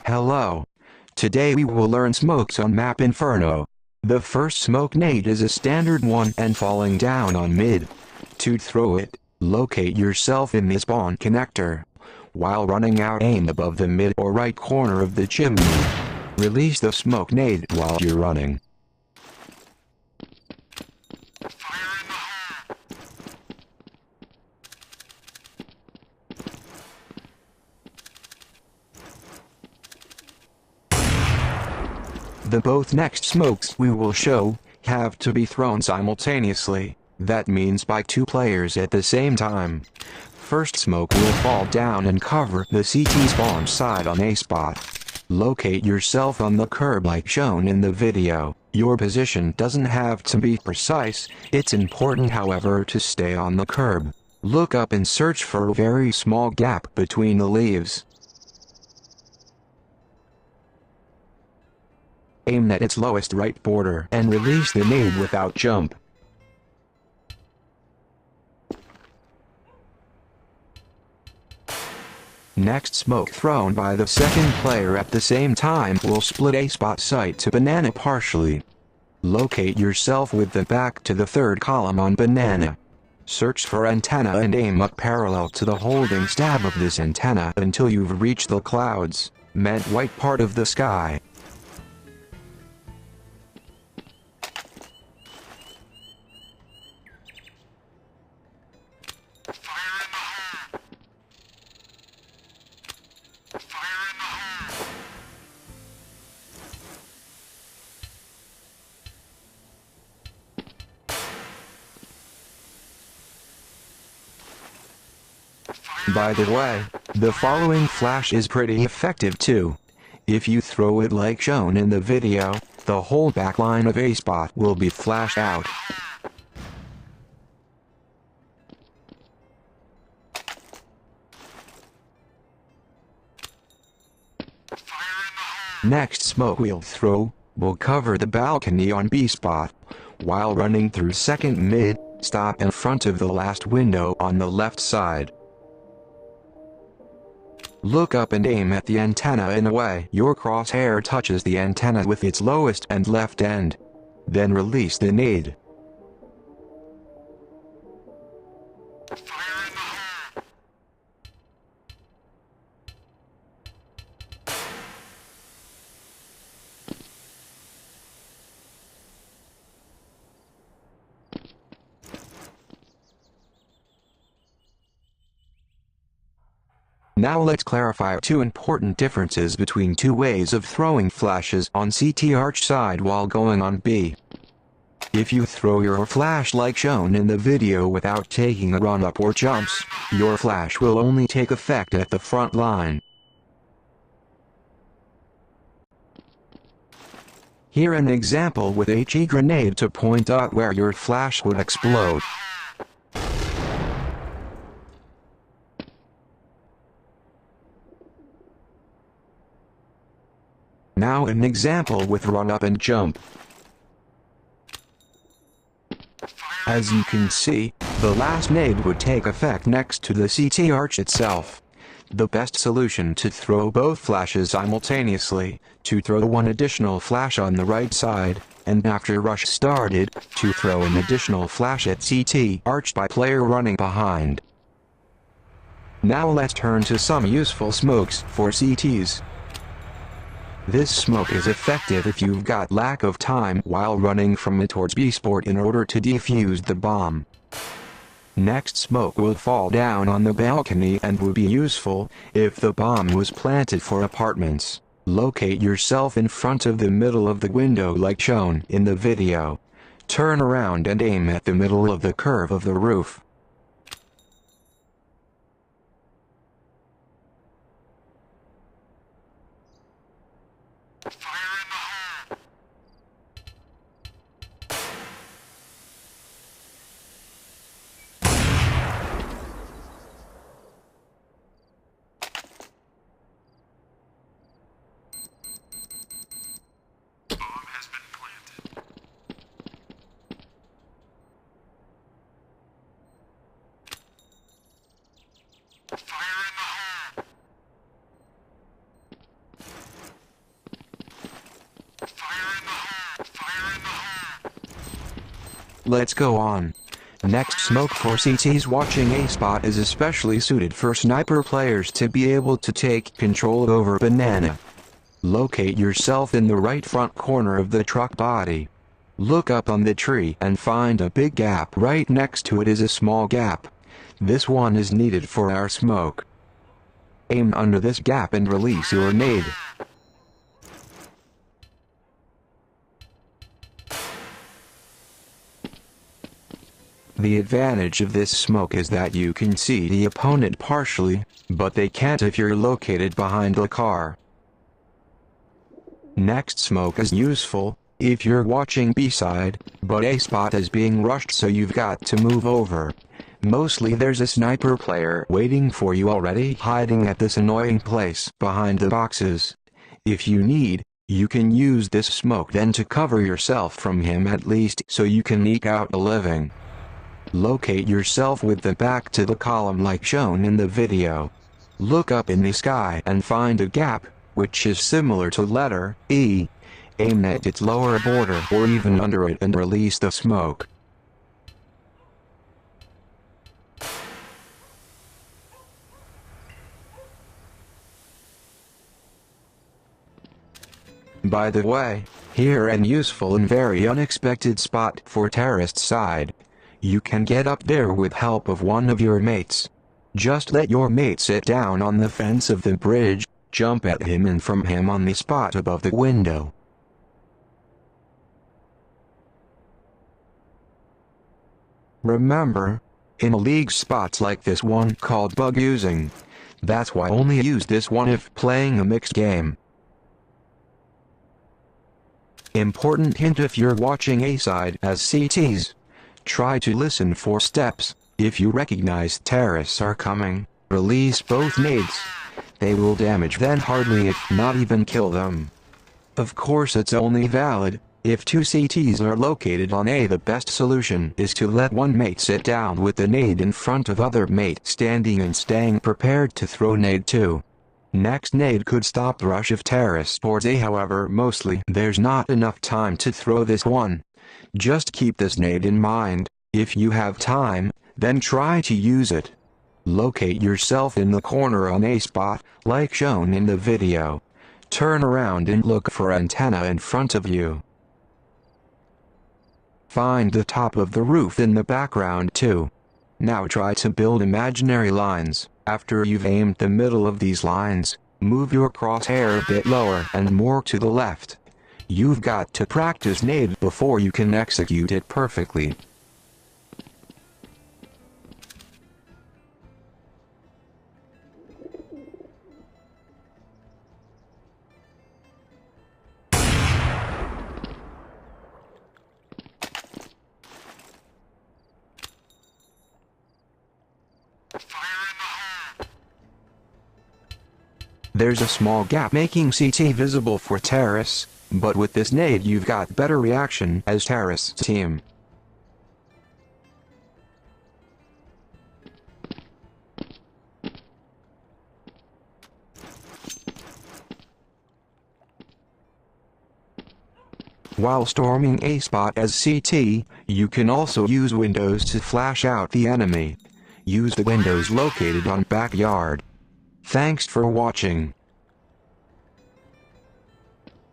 Hello. Today we will learn smokes on map Inferno. The first smoke nade is a standard one and falling down on mid. To throw it, locate yourself in the spawn connector. While running out, aim above the mid or right corner of the chimney. Release the smoke nade while you're running. The both next smokes we will show have to be thrown simultaneously. That means by two players at the same time. First smoke will fall down and cover the CT spawn side on a spot. Locate yourself on the curb like shown in the video. Your position doesn't have to be precise, it's important however to stay on the curb. Look up and search for a very small gap between the leaves. Aim at its lowest right border and release the nade without jump. Next smoke thrown by the second player at the same time will split a spot site to banana partially. Locate yourself with the back to the third column on banana. Search for antenna and aim up parallel to the holding stab of this antenna until you've reached the clouds, meant white part of the sky. By the way, the following flash is pretty effective too. If you throw it like shown in the video, the whole backline of a spot will be flashed out. Next smoke we'll throw will cover the balcony on B spot. While running through second mid, stop in front of the last window on the left side. Look up and aim at the antenna in a way your crosshair touches the antenna with its lowest and left end. Then release the nade. Now let's clarify two important differences between two ways of throwing flashes on CT arch side while going on B. If you throw your flash like shown in the video without taking a run up or jumps, your flash will only take effect at the front line. Here an example with HE grenade to point out where your flash would explode. Now an example with run up and jump. As you can see, the last nade would take effect next to the CT arch itself. The best solution to throw both flashes simultaneously, to throw one additional flash on the right side, and after rush started, to throw an additional flash at CT arch by player running behind. Now let's turn to some useful smokes for CTs. This smoke is effective if you've got lack of time while running from it towards B sport in order to defuse the bomb. Next smoke will fall down on the balcony and would be useful if the bomb was planted for apartments. Locate yourself in front of the middle of the window like shown in the video. Turn around and aim at the middle of the curve of the roof. Let's go on. Next, smoke for CTs. Watching a spot is especially suited for sniper players to be able to take control over banana. Locate yourself in the right front corner of the truck body. Look up on the tree and find a big gap. Right next to it is a small gap. This one is needed for our smoke. Aim under this gap and release your nade. The advantage of this smoke is that you can see the opponent partially, but they can't if you're located behind a car. Next smoke is useful if you're watching B-side, but A spot is being rushed, so you've got to move over. Mostly there's a sniper player waiting for you already, hiding at this annoying place behind the boxes. If you need, you can use this smoke then to cover yourself from him at least, so you can eke out a living. Locate yourself with the back to the column like shown in the video. Look up in the sky and find a gap, which is similar to letter E. Aim at its lower border or even under it and release the smoke. By the way, here an useful and very unexpected spot for terrorist side. You can get up there with help of one of your mates. Just let your mate sit down on the fence of the bridge, jump at him and from him on the spot above the window. Remember, in league spots like this one called bug using. That's why only use this one if playing a mixed game. Important hint: if you're watching A side as CTs, try to listen for steps. If you recognize terrorists are coming, release both nades. They will damage them hardly if not even kill them. Of course it's only valid if two CTs are located on A. The best solution is to let one mate sit down with the nade in front of other mate standing and staying prepared to throw nade 2. Next nade could stop the rush of terrorists towards A, however mostly there's not enough time to throw this one. Just keep this nade in mind. If you have time, then try to use it. Locate yourself in the corner on A spot, like shown in the video. Turn around and look for antenna in front of you. Find the top of the roof in the background too. Now try to build imaginary lines. After you've aimed the middle of these lines, move your crosshair a bit lower and more to the left. You've got to practice nade before you can execute it perfectly. There's a small gap making CT visible for terrorists, but with this nade you've got better reaction as terrorists team. While storming a spot as CT, you can also use windows to flash out the enemy. Use the windows located on backyard. Thanks for watching.